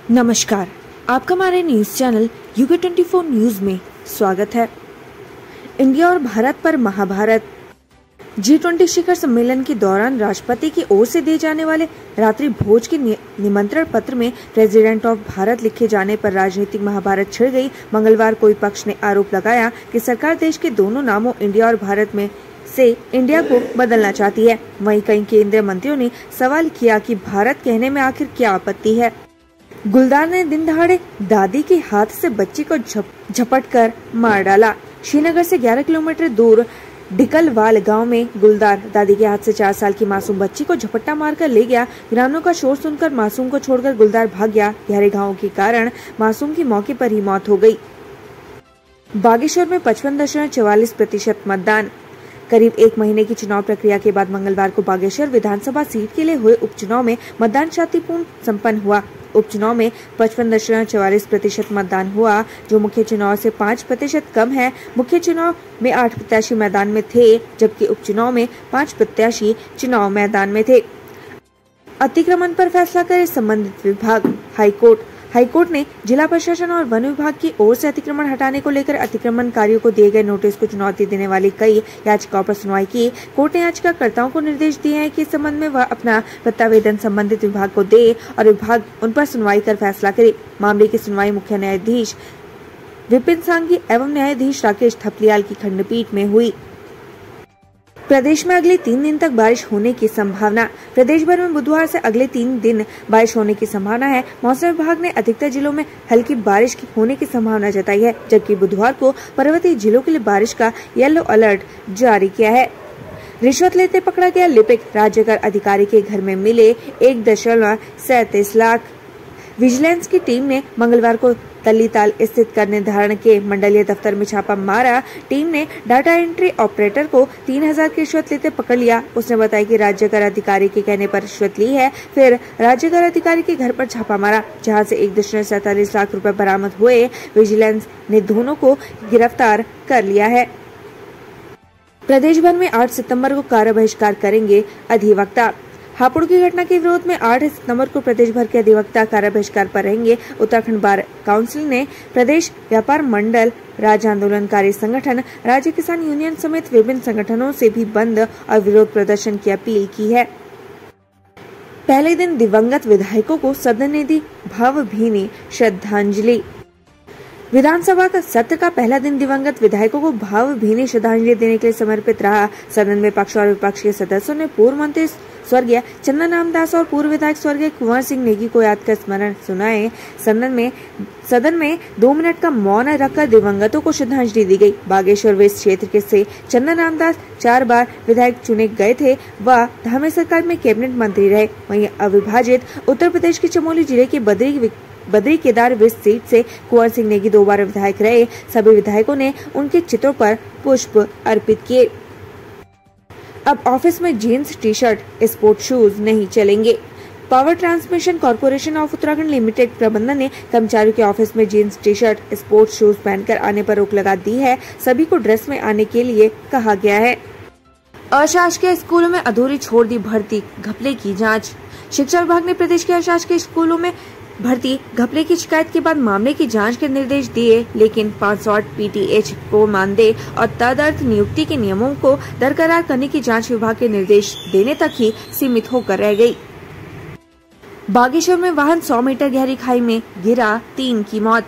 नमस्कार, आपका हमारे न्यूज चैनल यूके 24 न्यूज में स्वागत है। इंडिया और भारत पर महाभारत। G20 शिखर सम्मेलन के दौरान राष्ट्रपति की ओर से दिए जाने वाले रात्रि भोज के निमंत्रण पत्र में प्रेसिडेंट ऑफ भारत लिखे जाने पर राजनीतिक महाभारत छिड़ गई। मंगलवार को विपक्ष ने आरोप लगाया कि सरकार देश के दोनों नामों इंडिया और भारत में से इंडिया को बदलना चाहती है। वहीं कई केंद्रीय मंत्रियों ने सवाल किया कि भारत कहने में आखिर क्या आपत्ति है। गुलदार ने दिन दहाड़े दादी के हाथ से बच्ची को झपट कर मार डाला। श्रीनगर से 11 किलोमीटर दूर डिकलवाल गांव में गुलदार दादी के हाथ से 4 साल की मासूम बच्ची को झपट्टा मारकर ले गया। ग्रामीणों का शोर सुनकर मासूम को छोड़कर गुलदार भाग गया। गहरे घावों के कारण मासूम की मौके पर ही मौत हो गई। बागेश्वर में 55.44% मतदान। करीब 1 महीने की चुनाव प्रक्रिया के बाद मंगलवार को बागेश्वर विधानसभा सीट के लिए हुए उपचुनाव में मतदान शांतिपूर्ण संपन्न हुआ। उपचुनाव में 55.44% मतदान हुआ, जो मुख्य चुनाव से 5% कम है। मुख्य चुनाव में 8 प्रत्याशी मैदान में थे, जबकि उपचुनाव में 5 प्रत्याशी चुनाव मैदान में थे। अतिक्रमण पर फैसला करे संबंधित विभाग। हाईकोर्ट ने जिला प्रशासन और वन विभाग की ओर से अतिक्रमण हटाने को लेकर अतिक्रमणकारियों को दिए गए नोटिस को चुनौती देने वाली कई याचिकाओं पर सुनवाई की। कोर्ट ने याचिकाकर्ताओं को निर्देश दिए हैं कि इस संबंध में वह अपना प्रत्यावेदन संबंधित विभाग को दे और विभाग उन पर सुनवाई कर फैसला करे। मामले की सुनवाई मुख्य न्यायाधीश विपिन सांघी एवं न्यायाधीश राकेश थपलियाल की खंडपीठ में हुई। प्रदेश में अगले 3 दिन तक बारिश होने की संभावना। प्रदेश भर में बुधवार से अगले 3 दिन बारिश होने की संभावना है। मौसम विभाग ने अधिकतर जिलों में हल्की बारिश होने की संभावना जताई है, जबकि बुधवार को पर्वतीय जिलों के लिए बारिश का येलो अलर्ट जारी किया है। रिश्वत लेते पकड़ा गया लिपिक। राज्य कर अधिकारी के घर में मिले 1.37 लाख। विजिलेंस की टीम ने मंगलवार को तल्लीताल स्थित कर निर्धारण के मंडलीय दफ्तर में छापा मारा। टीम ने डाटा एंट्री ऑपरेटर को 3000 की रिश्वत लेते पकड़ लिया। उसने बताया कि राज्य कर अधिकारी के कहने पर रिश्वत ली है। फिर राज्य कर अधिकारी के घर पर छापा मारा, जहां से 1.47 लाख रुपए बरामद हुए। विजिलेंस ने दोनों को गिरफ्तार कर लिया है। प्रदेश भर में 8 सितंबर को कार्य बहिष्कार करेंगे अधिवक्ता। हापुड़ की घटना के विरोध में 8 सितंबर को प्रदेश भर के अधिवक्ता कार्य बहिष्कार पर रहेंगे। उत्तराखंड बार काउंसिल ने प्रदेश व्यापार मंडल, राज्य आंदोलनकारी संगठन, राज्य किसान यूनियन समेत विभिन्न संगठनों से भी बंद और विरोध प्रदर्शन की अपील की है। पहले दिन दिवंगत विधायकों को सदन ने दी भावभीनी श्रद्धांजलि। विधानसभा का सत्र का पहला दिन दिवंगत विधायकों को भावभीनी श्रद्धांजलि देने के लिए समर्पित रहा। सदन में पक्ष और विपक्ष के सदस्यों ने पूर्व मंत्री स्वर्गीय चंदन रामदास और पूर्व विधायक स्वर्गीय कुंवर सिंह नेगी को याद कर स्मरण सुनाए। सदन में 2 मिनट का मौन रखकर दिवंगतों को श्रद्धांजलि दी गई। बागेश्वर वेस्ट क्षेत्र से चंदन रामदास 4 बार विधायक चुने गए थे। वह धामी सरकार में कैबिनेट मंत्री रहे। वहीं अविभाजित उत्तर प्रदेश के चमोली जिले के बद्री केदार वेस्ट सीट से कुंवर सिंह नेगी 2 बार विधायक रहे। सभी विधायकों ने उनके चित्रों पर पुष्प अर्पित किए। अब ऑफिस में jeans T shirt sport shoes नहीं चलेंगे। Power transmission corporation of Uttarakhand limited प्रबंधन ने कर्मचारियों के ऑफिस में jeans T shirt sport shoes पहनकर आने पर रोक लगा दी है। सभी को ड्रेस में आने के लिए कहा गया है। अशासकीय स्कूलों में अधूरी छोड़ दी भर्ती घपले की जाँच। शिक्षा विभाग ने प्रदेश के अशासकीय स्कूलों में भर्ती घपले की शिकायत के बाद मामले की जांच के निर्देश दिए, लेकिन 508 PTH को मानदेय और तदर्थ नियुक्ति के नियमों को बरकरार करने की जांच विभाग के निर्देश देने तक ही सीमित होकर रह गई। बागेश्वर में वाहन 100 मीटर गहरी खाई में गिरा, 3 की मौत।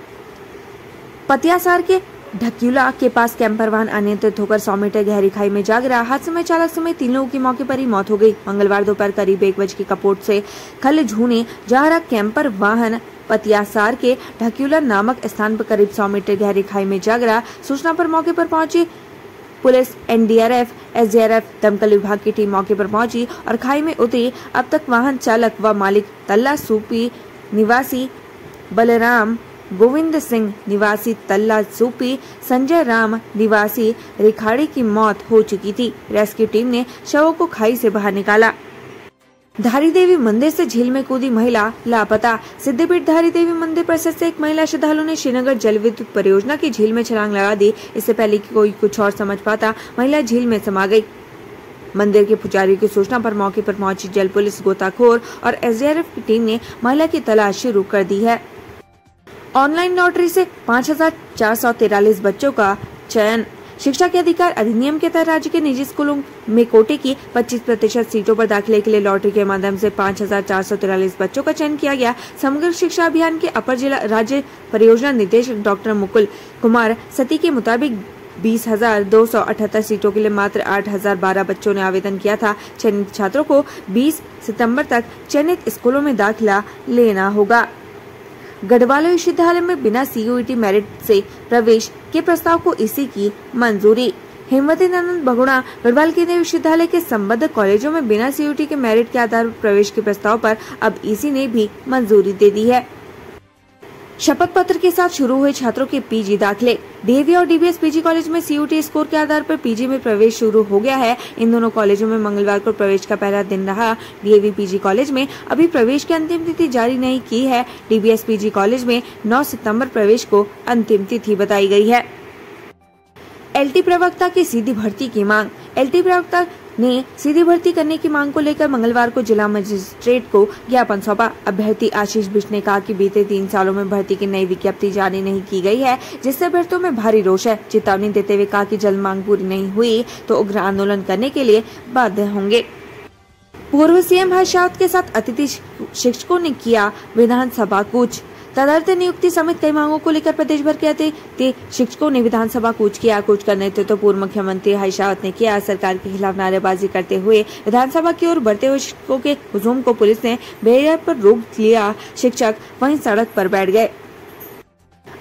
पतियासार के ढक्यूला के पास कैंपर वाहन अनियंत्रित होकर 100 मीटर गहरी खाई में जा गिरा। हादसे में चालक समेत 3 लोगों की मौके पर ही मौत हो गई। मंगलवार दोपहर करीब 1 बजे की कपोट से खल झूने जा रहा कैंपर वाहन पतियासार के ढक्यूला नामक स्थान पर करीब 100 मीटर गहरी खाई में जा गिरा। सूचना पर मौके पर पहुंची पुलिस, NDRF, SDRF, दमकल विभाग की टीम मौके पर पहुंची और खाई में उतरी। अब तक वाहन चालक व मालिक तल्ला सूपी निवासी बलराम गोविंद सिंह निवासी तल्ला सूपी, संजय राम निवासी रिखाड़ी की मौत हो चुकी थी। रेस्क्यू टीम ने शवों को खाई से बाहर निकाला। धारी देवी मंदिर से झील में कूदी महिला लापता। सिद्धपीठ धारी देवी मंदिर परिसर से एक महिला श्रद्धालु ने श्रीनगर जल विद्युत परियोजना की झील में छलांग लगा दी। इससे पहले कि कोई कुछ और समझ पाता, महिला झील में समा गई। मंदिर के पुजारी की सूचना पर मौके पर पहुंची जल पुलिस, गोताखोर और एसडीआरएफ की टीम ने महिला की तलाश शुरू कर दी है। ऑनलाइन लॉटरी से 5,443 बच्चों का चयन। शिक्षा के अधिकार अधिनियम के तहत राज्य के निजी स्कूलों में कोटे की 25% सीटों पर दाखिले के लिए लॉटरी के माध्यम से 5,443 बच्चों का चयन किया गया। समग्र शिक्षा अभियान के अपर जिला राज्य परियोजना निदेशक डॉक्टर मुकुल कुमार सती के मुताबिक 20,278 सीटों के लिए मात्र 8,012 बच्चों ने आवेदन किया था। चयनित छात्रों को 20 सितंबर तक चयनित स्कूलों में दाखिला लेना होगा। गढ़वाल विश्वविद्यालय में बिना CUET मेरिट से प्रवेश के प्रस्ताव को ईसी की मंजूरी। हेमवती नंदन बहुगुणा गढ़वाल केंद्रीय विश्वविद्यालय के संबद्ध कॉलेजों में बिना CUET के मेरिट के आधार पर प्रवेश के प्रस्ताव पर अब ईसी ने भी मंजूरी दे दी है। शपथ पत्र के साथ शुरू हुए छात्रों के पीजी दाखिले। डीएवी और डीबीएस पीजी कॉलेज में CUET स्कोर के आधार पर पीजी में प्रवेश शुरू हो गया है। इन दोनों कॉलेजों में मंगलवार को प्रवेश का पहला दिन रहा। डीएवी पीजी कॉलेज में अभी प्रवेश की अंतिम तिथि जारी नहीं की है। डीबीएस पीजी कॉलेज में 9 सितंबर प्रवेश को अंतिम तिथि बताई गई है। एलटी प्रवक्ता की सीधी भर्ती की मांग। एलटी प्रवक्ता ने सीधी भर्ती करने की मांग को लेकर मंगलवार को जिला मजिस्ट्रेट को ज्ञापन सौंपा। अभ्यर्थी आशीष बिष्ट ने कहा कि बीते 3 सालों में भर्ती की नई विज्ञप्ति जारी नहीं की गई है, जिससे अभ्यर्थियों में भारी रोष है। चेतावनी देते हुए कहा कि जल्द मांग पूरी नहीं हुई तो उग्र आंदोलन करने के लिए बाध्य होंगे। पूर्व सीएम हर्ष रावत के साथ अतिथि शिक्षकों ने किया विधानसभा कूच। तदर्थ नियुक्ति समेत कई मांगों को लेकर प्रदेश भर के अतिथि शिक्षकों ने विधानसभा कूच किया। कूच का नेतृत्व पूर्व मुख्यमंत्री हर्ष रावत ने किया। सरकार के खिलाफ नारेबाजी करते हुए विधानसभा की ओर बढ़ते हुए शिक्षकों के हुजूम को पुलिस ने बेरियर पर रोक लिया। शिक्षक वहीं सड़क पर बैठ गए।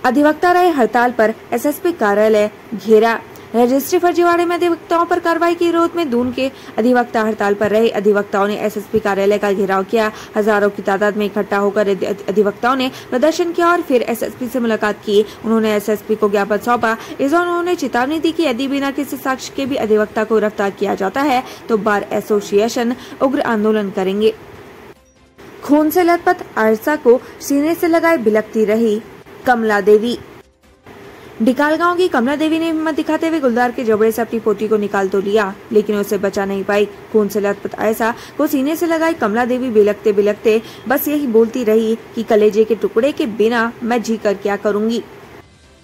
अधिवक्ता रहे हड़ताल पर, एसएसपी कार्यालय घेरा। रजिस्ट्री फर्जीवाड़े में अधिवक्ताओं पर कार्रवाई के विरोध में दून के अधिवक्ता हड़ताल पर रहे। अधिवक्ताओं ने एसएसपी कार्यालय का घेराव किया। हजारों की तादाद में इकट्ठा होकर अधिवक्ताओं ने प्रदर्शन किया और फिर एसएसपी से मुलाकात की। उन्होंने एसएसपी को ज्ञापन सौंपा। इस दौरान उन्होंने चेतावनी दी कि यदि बिना किसी साक्ष्य के भी अधिवक्ता को गिरफ्तार किया जाता है तो बार एसोसिएशन उग्र आंदोलन करेंगे। खून से लथपथ आरसा को सीने से लगाए बिलखती रही कमला देवी। डिकाल गांव की कमला देवी ने हिम्मत दिखाते हुए गुलदार के जबड़े से अपनी पोती को निकाल तो लिया, लेकिन उसे बचा नहीं पाई। खून से लथपथ आयशा को सीने से लगाई कमला देवी बिलखते बिलखते बस यही बोलती रही कि कलेजे के टुकड़े के बिना मैं जी कर क्या करूंगी।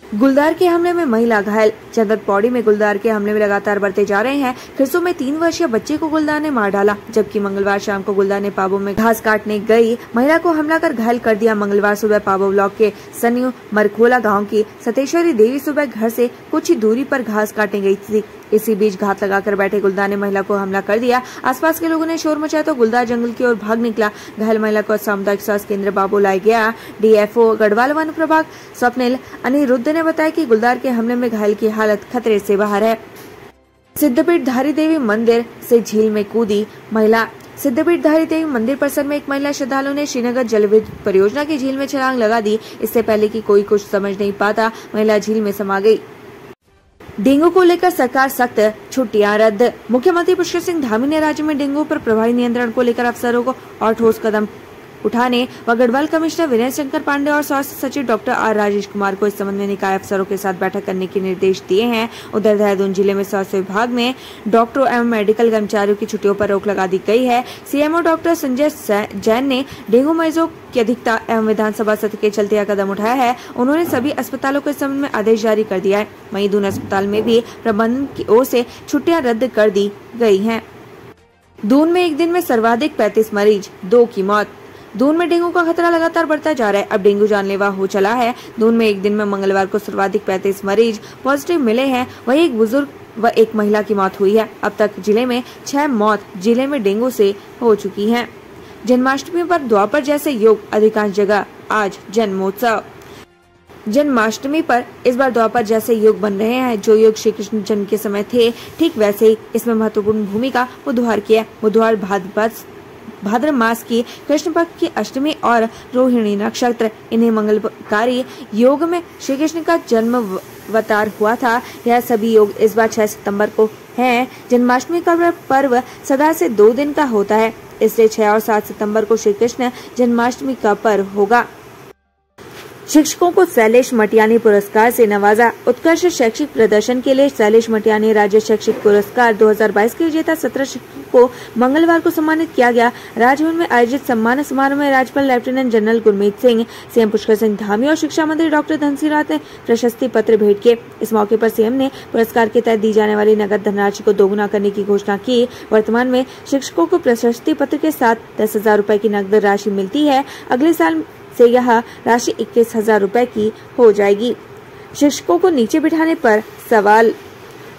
गुलदार के हमले में महिला घायल। चंदन पौड़ी में गुलदार के हमले में लगातार बढ़ते जा रहे हैं। खिरसू में 3 वर्षीय बच्चे को गुलदार ने मार डाला, जबकि मंगलवार शाम को गुलदार ने पाबो में घास काटने गई महिला को हमला कर घायल कर दिया। मंगलवार सुबह पाबो ब्लॉक के सन्यू मरखोला गांव की सतेश्वरी देवी सुबह घर से कुछ ही दूरी पर घास काटने गई थी। इसी बीच घात लगाकर बैठे गुलदार ने महिला को हमला कर दिया। आसपास के लोगों ने शोर मचाया तो गुलदार जंगल की ओर भाग निकला। घायल महिला को सामुदायिक स्वास्थ्य केंद्र बाबू लाया गया। डीएफओ गढ़वाल वन प्रभाग स्वप्निल अनिरुद्ध ने बताया कि गुलदार के हमले में घायल की हालत खतरे से बाहर है। सिद्धपीठ धारी देवी मंदिर से झील में कूदी महिला। सिद्धपीठ धारी देवी मंदिर परिसर में एक महिला श्रद्धालु ने श्रीनगर जल विद्युत परियोजना की झील में छलांग लगा दी। इससे पहले कि कोई कुछ समझ नहीं पाता, महिला झील में समा गई। डेंगू को लेकर सरकार सख्त, छुट्टियां रद्द। मुख्यमंत्री पुष्कर सिंह धामी ने राज्य में डेंगू पर प्रभावी नियंत्रण को लेकर अफसरों को और ठोस कदम उठाने व गढ़वाल कमिश्नर विनय शंकर पांडे और स्वास्थ्य सचिव डॉक्टर आर राजेश कुमार को इस संबंध में निकाय अफसरों के साथ बैठक करने के निर्देश दिए हैं। उधर देहरादून जिले में स्वास्थ्य विभाग में डॉक्टरों एवं मेडिकल कर्मचारियों की छुट्टियों पर रोक लगा दी गई है। सीएमओ डॉक्टर संजय जैन ने डेंगू मरीजों की अधिकता एवं विधानसभा सत्र के चलते यह कदम उठाया है। उन्होंने सभी अस्पतालों को इस संबंध में आदेश जारी कर दिया है। वहीं दून अस्पताल में भी प्रबंधन की ओर से छुट्टियां रद्द कर दी गई हैं। दून में एक दिन में सर्वाधिक 35 मरीज, 2 की मौत। दून में डेंगू का खतरा लगातार बढ़ता जा रहा है। अब डेंगू जानलेवा हो चला है। दून में एक दिन में मंगलवार को सर्वाधिक 35 मरीज पॉजिटिव मिले हैं। वहीं एक बुजुर्ग व एक महिला की मौत हुई है। अब तक जिले में 6 मौत जिले में डेंगू से हो चुकी हैं। जन्माष्टमी पर द्वापर जैसे योग, अधिकांश जगह आज जन्मोत्सव। जन्माष्टमी पर इस बार द्वापर जैसे योग बन रहे हैं। जो योग श्री कृष्ण जन्म के समय थे, ठीक वैसे ही इसमें महत्वपूर्ण भूमिका बुधवार की है। बुधवार भाद्र मास की कृष्ण पक्ष की अष्टमी और रोहिणी नक्षत्र, इन्हें मंगलकारी योग में श्री कृष्ण का जन्म अवतार हुआ था। यह सभी योग इस बार 6 सितंबर को हैं। जन्माष्टमी का पर्व सदा से 2 दिन का होता है, इसलिए 6 और 7 सितंबर को श्री कृष्ण जन्माष्टमी का पर्व होगा। शिक्षकों को शैलेश मटियानी पुरस्कार से नवाजा। उत्कृष्ट शैक्षिक प्रदर्शन के लिए शैलेश मटियानी राज्य शैक्षिक पुरस्कार 2022 के विजेता 17 शिक्षकों को मंगलवार को सम्मानित किया गया। राजभवन में आयोजित सम्मान समारोह में राज्यपाल lieutenant general Gurmeet Singh, CM Pushkar Singh Dhami और शिक्षा मंत्री डॉक्टर धन सिंह रावत ने प्रशस्ति पत्र भेंट किए। इस मौके पर सीएम ने पुरस्कार के तहत दी जाने वाली नकद धनराशि को दोगुना करने की घोषणा की। वर्तमान में शिक्षकों को प्रशस्ति पत्र के साथ 10,000 रूपए की नकद राशि मिलती है। अगले साल से यह राशि 21,000 रूपए की हो जाएगी। शिक्षकों को नीचे बिठाने पर सवाल।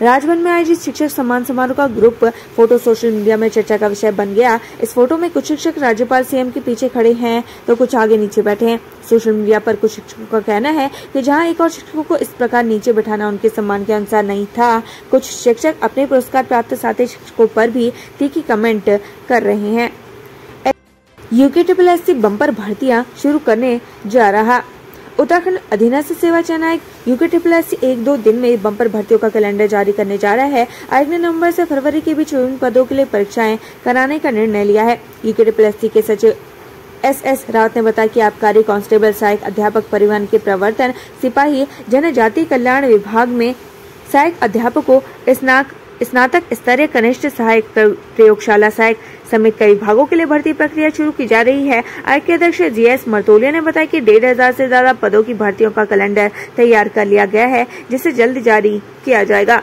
राजभवन में आयोजित शिक्षक सम्मान समारोह का ग्रुप फोटो सोशल मीडिया में चर्चा का विषय बन गया। इस फोटो में कुछ शिक्षक राज्यपाल सीएम के पीछे खड़े हैं तो कुछ आगे नीचे बैठे हैं। सोशल मीडिया पर कुछ शिक्षकों का कहना है कि जहां एक और शिक्षकों को इस प्रकार नीचे बैठाना उनके सम्मान के अनुसार नहीं था। कुछ शिक्षक अपने पुरस्कार प्राप्त साथी शिक्षकों पर भी तीखी कमेंट कर रहे हैं। UKSSC बम्पर भर्तियां शुरू करने जा रहा। उत्तराखंड अधीनस्थ सेवा चयन आयोग UKSSC 1-2 दिन में बम्पर भर्तियों का कैलेंडर जारी करने जा रहा है। आयोग ने नवंबर से फरवरी के बीच विभिन्न पदों के लिए परीक्षाएं कराने का निर्णय लिया है। UKSSC के सचिव SS रावत ने बताया कि आबकारी कांस्टेबल, सहायक अध्यापक, परिवहन के प्रवर्तन, सिपाही, जनजाति कल्याण विभाग में सहायक अध्यापकों, स्नातक स्तरीय कनिष्ठ सहायक, प्रयोगशाला सहायक समेत कई विभागों के लिए भर्ती प्रक्रिया शुरू की जा रही है। आयोग के अध्यक्ष GS मर्तोलिया ने बताया कि 1,500 से ज्यादा पदों की भर्तियों का कैलेंडर तैयार कर लिया गया है, जिसे जल्द जारी किया जाएगा।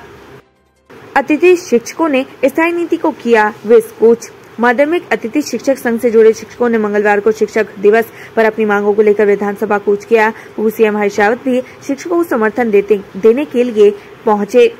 अतिथि शिक्षकों ने स्थायी नीति को किया विस्कूच। माध्यमिक अतिथि शिक्षक संघ से जुड़े शिक्षकों ने मंगलवार को शिक्षक दिवस पर अपनी मांगों को लेकर विधानसभा कूच किया। सीएम हरीश रावत भी शिक्षकों को समर्थन देने के लिए पहुंचे।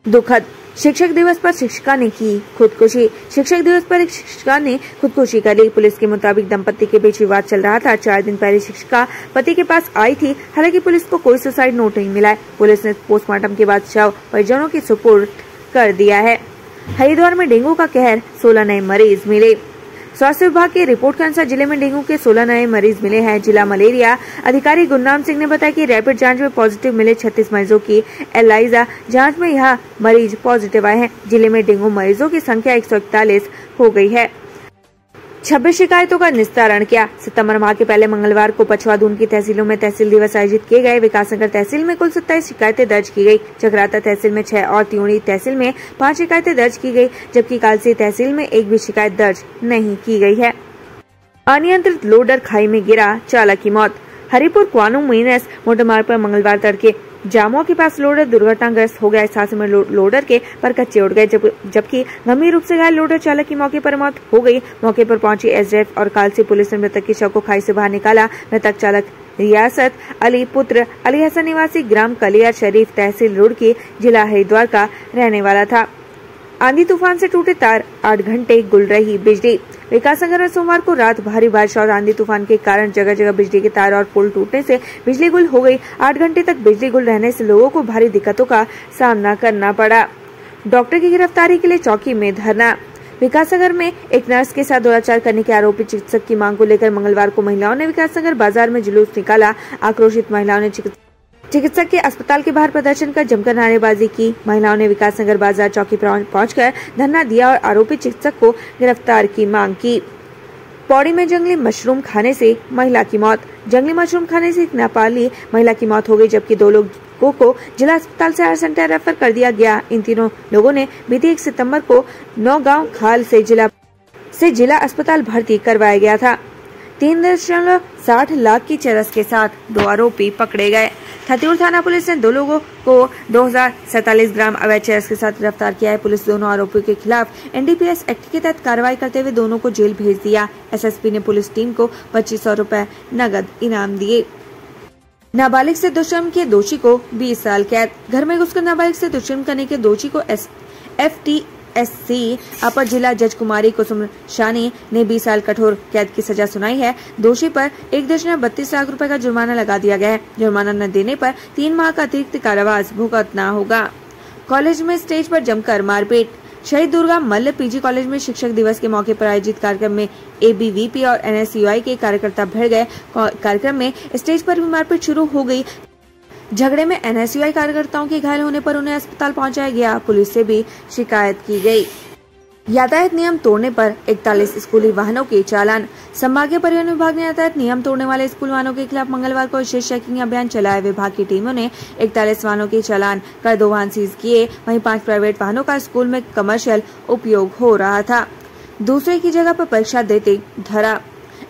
दुखद। शिक्षक दिवस पर शिक्षिका ने की खुदकुशी। शिक्षक दिवस पर एक शिक्षिका ने खुदकुशी कर ली। पुलिस के मुताबिक दंपति के बीच विवाद चल रहा था। 4 दिन पहले शिक्षिका पति के पास आई थी। हालांकि पुलिस को कोई सुसाइड नोट नहीं मिला है। पुलिस ने पोस्टमार्टम के बाद शव परिजनों के सुपुर्द कर दिया है। हरिद्वार में डेंगू का कहर, 16 नए मरीज मिले। स्वास्थ्य विभाग की रिपोर्ट के अनुसार जिले में डेंगू के 16 नए मरीज मिले हैं। जिला मलेरिया अधिकारी गुरनाम सिंह ने बताया कि रैपिड जांच में पॉजिटिव मिले 36 मरीजों की एलाइजा जांच में यह मरीज पॉजिटिव आए हैं। जिले में डेंगू मरीजों की संख्या 141 हो गई है। 26 शिकायतों का निस्तारण किया। सितंबर माह के पहले मंगलवार को पछवा दून की तहसीलों में तहसील दिवस आयोजित किए गए। विकासनगर तहसील में कुल 27 शिकायतें दर्ज की गई। चकराता तहसील में 6 और त्यूणी तहसील में 5 शिकायतें दर्ज की गई, जबकि कालसी तहसील में एक भी शिकायत दर्ज नहीं की गई है। अनियंत्रित लोडर खाई में गिरा, चालक की मौत। हरिपुर क्वानू मीनस मोटरमार्ग पर मंगलवार तड़के जामुआ के पास लोडर दुर्घटनाग्रस्त हो गया। इस हादसे में लोडर के परकच्चे उड़ गए, जबकि गंभीर रूप से घायल लोडर चालक की मौके पर मौत हो गई। मौके पर पहुंची SDF और कालसी पुलिस ने मृतक के शव को खाई से बाहर निकाला। मृतक चालक रियासत अली पुत्र अली हसन निवासी ग्राम कलियर शरीफ तहसील रुड़की जिला हरिद्वार का रहने वाला था। आंधी तूफान से टूटे तार, 8 घंटे गुल रही बिजली। विकासनगर में सोमवार को रात भारी बारिश और आंधी तूफान के कारण जगह जगह बिजली के तार और पुल टूटने से बिजली गुल हो गई। 8 घंटे तक बिजली गुल रहने से लोगों को भारी दिक्कतों का सामना करना पड़ा। डॉक्टर की गिरफ्तारी के लिए चौकी में धरना। विकासनगर में एक नर्स के साथ दुराचार करने के आरोपी चिकित्सक की मांग को लेकर मंगलवार को महिलाओं ने विकासनगर बाजार में जुलूस निकाला। आक्रोशित महिलाओं ने चिकित्सक के अस्पताल के बाहर प्रदर्शन कर जमकर नारेबाजी की। महिलाओं ने विकासनगर बाजार चौकी पहुंचकर धरना दिया और आरोपी चिकित्सक को गिरफ्तार की मांग की। पौड़ी में जंगली मशरूम खाने से महिला की मौत। जंगली मशरूम खाने से एक नेपाली महिला की मौत हो गई, जबकि 2 लोगों को जिला अस्पताल से आर सेंटर रेफर कर दिया गया। इन तीनों लोगों ने बीते 1 सितंबर को नौगांव खाल से जिला अस्पताल भर्ती करवाया गया था। 3.60 लाख की चरस के साथ 2 आरोपी पकड़े गए। खतियूर थाना पुलिस ने 2 लोगों को 2047 ग्राम अवैध चरस के साथ गिरफ्तार किया है। पुलिस दोनों आरोपियों के खिलाफ NDPS एक्ट के तहत कार्रवाई करते हुए दोनों को जेल भेज दिया। SSP ने पुलिस टीम को 2500 रूपए नगद इनाम दिए। नाबालिग से दुष्कर्म के दोषी को 20 साल कैद। घर में घुसकर नाबालिग से दुष्कर्म करने के दोषी को FTSC अपर जिला जज कुमारी कुसुम शानी ने 20 साल कठोर कैद की सजा सुनाई है। दोषी पर 1.32 लाख रुपए का जुर्माना लगा दिया गया है। जुर्माना न देने पर 3 माह का अतिरिक्त कारावास भुगतना होगा। कॉलेज में स्टेज पर जमकर मारपीट। शहीद दुर्गा मल्ल PG कॉलेज में शिक्षक दिवस के मौके पर आयोजित कार्यक्रम में ABVP और NSUI के कार्यकर्ता भिड़ गए। कार्यक्रम में स्टेज पर भी मारपीट शुरू हो गई। झगड़े में NSUI कार्यकर्ताओं के घायल होने पर उन्हें अस्पताल पहुंचाया गया। पुलिस से भी शिकायत की गई। यातायात नियम तोड़ने पर 41 स्कूली वाहनों के चालान। संभागीय परिवहन विभाग ने यातायात नियम तोड़ने वाले स्कूल वाहनों के खिलाफ मंगलवार को विशेष चेकिंग अभियान चलाया। विभाग की टीमों ने 41 वाहनों के चालान कर 2 वाहन सीज किए। वहीं 5 प्राइवेट वाहनों का स्कूल में कमर्शियल उपयोग हो रहा था, दूसरे की जगह पर परीक्षा देते धरा।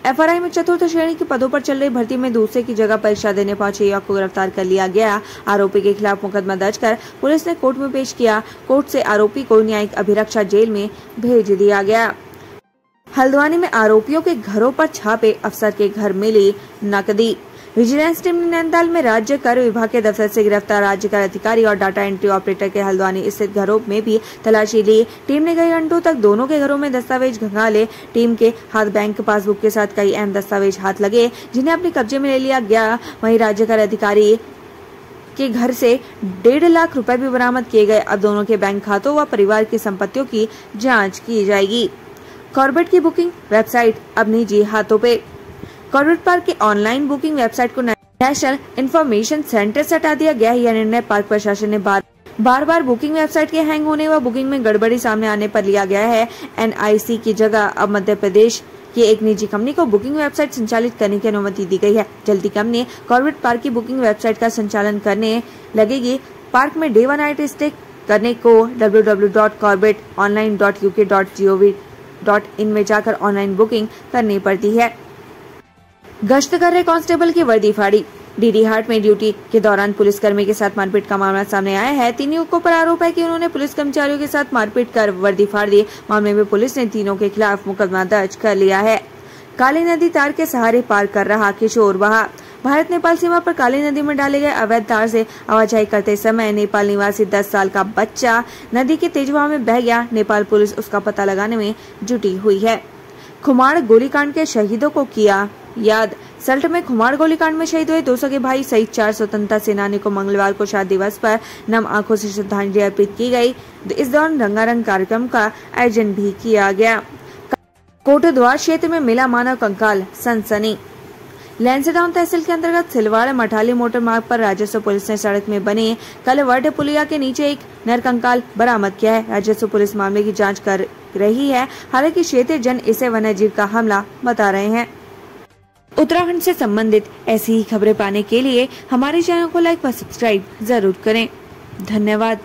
एफआरआई में चतुर्थ श्रेणी के पदों पर चल रही भर्ती में दूसरे की जगह परीक्षा देने पहुंचे युवक को गिरफ्तार कर लिया गया। आरोपी के खिलाफ मुकदमा दर्ज कर पुलिस ने कोर्ट में पेश किया। कोर्ट से आरोपी को न्यायिक अभिरक्षा जेल में भेज दिया गया। हल्द्वानी में आरोपियों के घरों पर छापे, अफसर के घर मिली नकदी। विजिलेंस टीम ने नैनीताल में राज्य कर विभाग के दफ्तर से गिरफ्तार राज्य कर अधिकारी और डाटा एंट्री ऑपरेटर के हल्द्वानी स्थित घरों में भी तलाशी ली। टीम ने कई घंटों तक दोनों के घरों में दस्तावेज खंगाले। टीम के हाथ बैंक पासबुक के साथ कई अहम दस्तावेज हाथ लगे, जिन्हें अपने कब्जे में ले लिया गया। वहीं राज्य कर अधिकारी के घर से 1.5 लाख रुपए भी बरामद किए गए। अब दोनों के बैंक खातों व परिवार की संपत्तियों की जाँच की जाएगी। कॉर्बेट की बुकिंग वेबसाइट अब निजी हाथों पे। कॉर्बेट पार्क की ऑनलाइन बुकिंग वेबसाइट को नेशनल इंफॉर्मेशन सेंटर से हटा दिया गया है। यह निर्णय पार्क प्रशासन ने बार बुकिंग वेबसाइट के हैंग होने व बुकिंग में गड़बड़ी सामने आने पर लिया गया है। NIC की जगह अब मध्य प्रदेश की एक निजी कंपनी को बुकिंग वेबसाइट संचालित करने की अनुमति दी गई है। जल्दी कंपनी कॉर्बेट पार्क की बुकिंग वेबसाइट का संचालन करने लगेगी। पार्क में डे व नाइट स्टे करने को www.corbetonline.uk.gov.in में जाकर ऑनलाइन बुकिंग करनी पड़ती है। गश्त कर रहे कांस्टेबल की वर्दी फाड़ी। डीडी हाट में ड्यूटी के दौरान पुलिसकर्मी के साथ मारपीट का मामला सामने आया है। 3 युवकों पर आरोप है कि उन्होंने पुलिस कर्मचारियों के साथ मारपीट कर वर्दी फाड़ दी। मामले में पुलिस ने तीनों के खिलाफ मुकदमा दर्ज कर लिया है। काली नदी तार के सहारे पार कर रहा किशोर बहा। भारत नेपाल सीमा पर काली नदी में डाले गए अवैध तार से आवाजाही करते समय नेपाल निवासी 10 साल का बच्चा नदी के तेज बहाव में बह गया। नेपाल पुलिस उसका पता लगाने में जुटी हुई है। खुमाड़ गोलीकांड के शहीदों को किया याद। सल्ट में खुमाड़ गोलीकांड में शहीद हुए 200 के भाई सहित 4 स्वतंत्रता सेनानी को मंगलवार को शहीद दिवस पर नम आंखों से श्रद्धांजलि अर्पित की गई। इस दौरान रंगारंग कार्यक्रम का आयोजन भी किया गया। कोटद्वार क्षेत्र में मिला मानव कंकाल, सनसनी। लैंसडाउन तहसील के अंतर्गत सिलवाड़ा मठाली मोटर मार्ग पर राजस्व पुलिस ने सड़क में बने कलवर्ड पुलिया के नीचे एक नरकंकाल बरामद किया है। राजस्व पुलिस मामले की जांच कर रही है। हालांकि क्षेत्रीय जन इसे वन्यजीव का हमला बता रहे हैं। उत्तराखंड से संबंधित ऐसी ही खबरें पाने के लिए हमारे चैनल को लाइक व सब्सक्राइब जरूर करें। धन्यवाद।